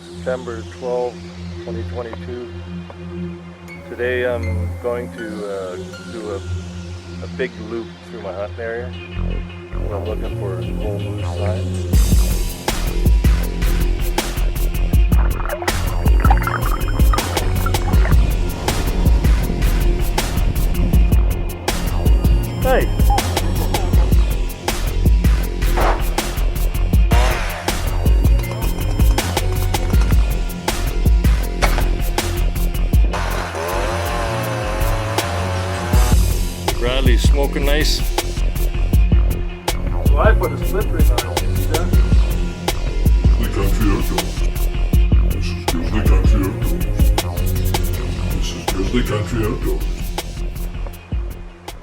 September 12, 2022. Today I'm going to do a big loop through my hunting area. And I'm looking for a bull moose sign. Hey! Bradley's smoking nice. So I put a split ring on it, see that? The country outdoors. This is Grizzly Country Outdoors. This is Grizzly Country Outdoors.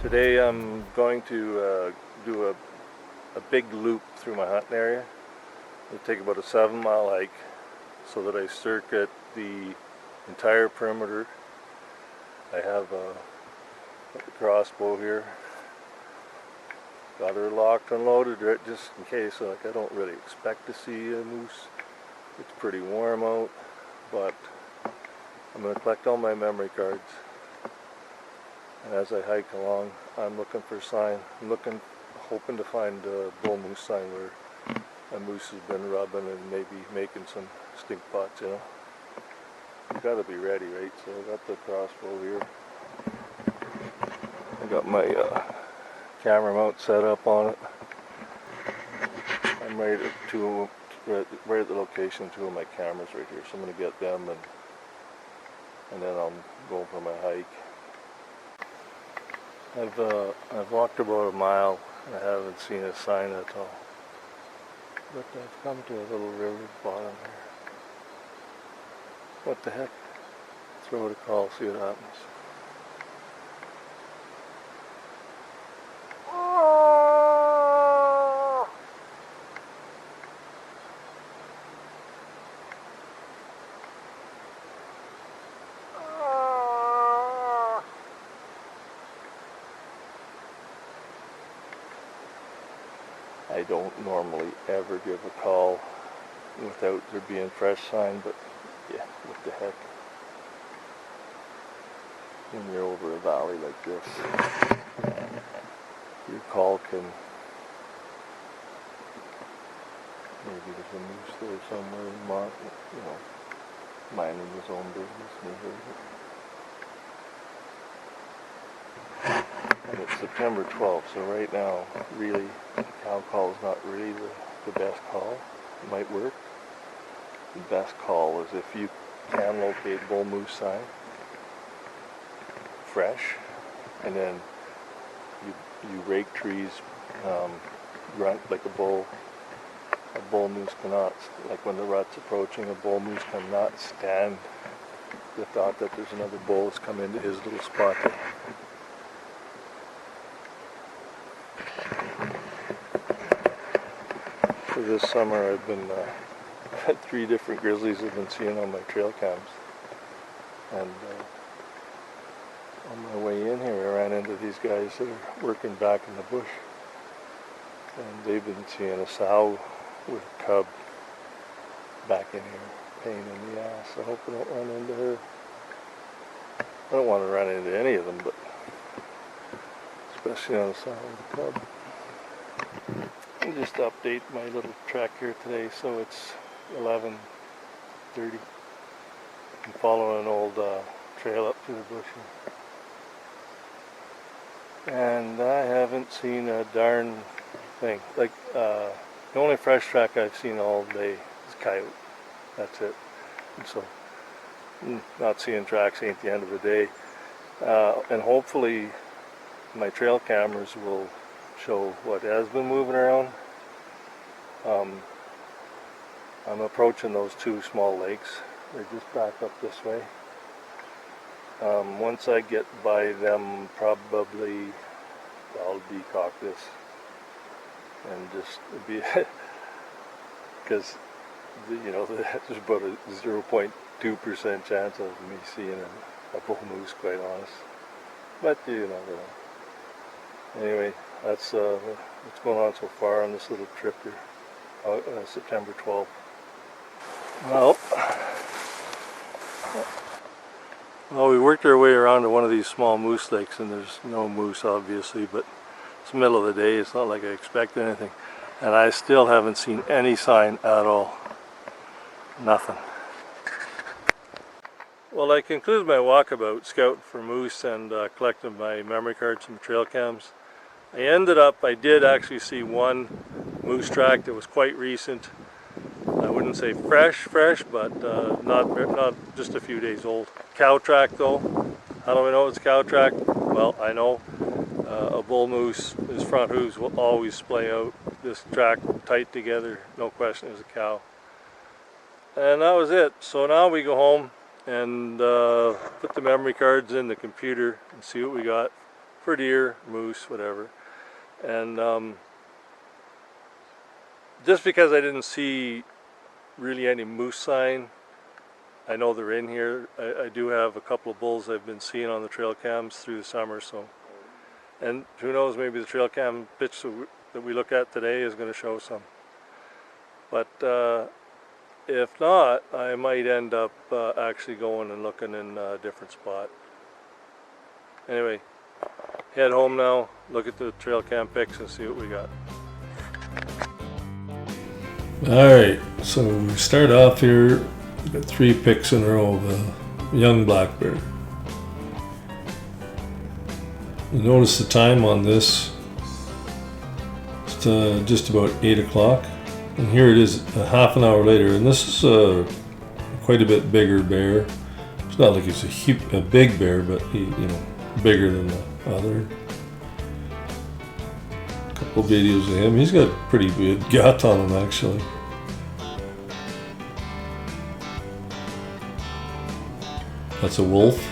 Today I'm going to do a big loop through my hunting area. It'll take about a 7-mile hike so that I circuit the entire perimeter. I have a crossbow here. Got her locked and loaded right just in case. Like, I don't really expect to see a moose. It's pretty warm out, but I'm going to collect all my memory cards. And as I hike along, I'm looking for a sign. I'm hoping to find a bull moose sign where a moose has been rubbing and maybe making some stink pots, you know. You gotta be ready, right? So I got the crossbow here. I got my camera mount set up on it. I'm right at the location, 2 of my cameras right here. So I'm going to get them and then I'm going for my hike. I've walked about a mile and I haven't seen a sign at all. But I've come to a little river bottom here. What the heck? Throw it a call, see what happens. I don't normally ever give a call without there being fresh sign, but yeah, what the heck. When you're over a valley like this, your call can, maybe there's a moose there somewhere, you know, minding his own business and he hears it. And it's September 12th, so right now, really, cow call is not really the best call. It might work. The best call is if you can locate bull moose sign, fresh, and then you rake trees, grunt like a bull. A bull moose cannot, like when the rut's approaching, a bull moose cannot stand the thought that there's another bull that's come into his little spot there. For this summer I've been, had 3 different grizzlies I've been seeing on my trail cams. And on my way in here I ran into these guys that are working back in the bush. And they've been seeing a sow with a cub back in here, pain in the ass. I hope I don't run into her. I don't want to run into any of them, but especially on a sow with a cub. I'll just update my little track here today, so it's 11:30. I'm following an old trail up through the bush here. And I haven't seen a darn thing. Like, the only fresh track I've seen all day is coyote. That's it. And so, not seeing tracks ain't the end of the day. And hopefully my trail cameras will show what has been moving around. I'm approaching those 2 small lakes. They're just back up this way. Once I get by them, probably I'll decock this and just be, because you know there's about a 0.2% chance of me seeing a bull moose, quite honest. But you never know. Anyway, that's what's going on so far on this little trip here, September 12th. Well, we worked our way around to one of these small moose lakes, and there's no moose obviously, but it's the middle of the day, it's not like I expected anything. And I still haven't seen any sign at all. Nothing. Well, I concluded my walkabout scouting for moose and collecting my memory cards and trail cams. I did actually see one moose track that was quite recent. I wouldn't say fresh, but not just a few days old. Cow track though. How do I know it's cow track? Well, I know a bull moose, his front hooves will always splay out. This track tight together, no question, is a cow. And that was it. So now we go home and put the memory cards in the computer and see what we got for deer, moose, whatever. And just because I didn't see really any moose sign, I know they're in here. I do have a couple of bulls I've been seeing on the trail cams through the summer, so, and who knows, maybe the trail cam pitch that we look at today is going to show some. But if not, I might end up actually going and looking in a different spot. Anyway, head home now, look at the trail cam pics and see what we got. Alright, so we start off here. We've got 3 pics in a row of a young black bear. You notice the time on this. It's just about 8 o'clock. And here it is a half an hour later. And this is quite a bit bigger bear. It's not like it's a big bear, but bigger than the other. A couple videos of him. He's got a pretty good gut on him actually. That's a wolf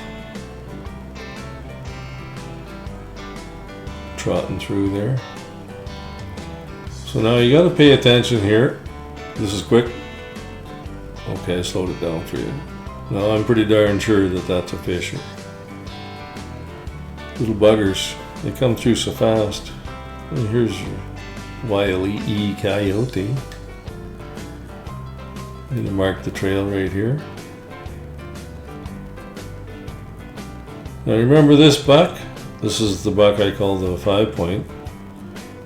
trotting through there. So now you got to pay attention here. This is quick. Okay, I slowed it down for you. Now I'm pretty darn sure that that's a fisher. Little buggers, they come through so fast. And here's your Wile E. coyote. I'm gonna mark the trail right here. Now remember this buck? This is the buck I call the 5-point.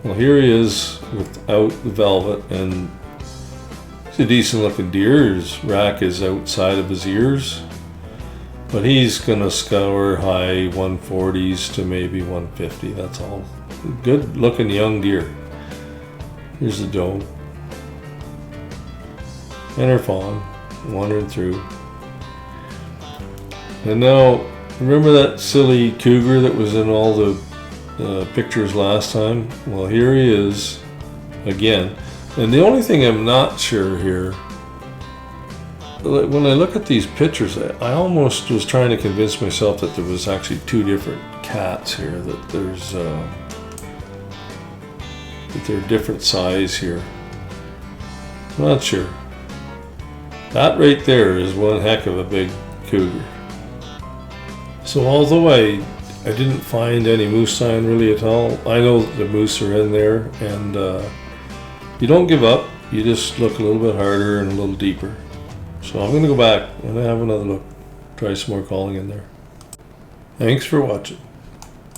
Well, here he is without the velvet, and he's a decent looking deer. His rack is outside of his ears, but he's gonna scour high 140s to maybe 150, that's all. Good looking young deer. Here's the doe. And her fawn, wandering through. And now, remember that silly cougar that was in all the pictures last time? Well, here he is again. And the only thing I'm not sure here, when I look at these pictures, I almost was trying to convince myself that there was actually 2 different cats here, that there's that they're different size here. I'm not sure. That right there is one heck of a big cougar. So although I didn't find any moose sign really at all, I know the moose are in there, and you don't give up, you just look a little bit harder and a little deeper. So I'm going to go back and have another look, try some more calling in there. Thanks for watching.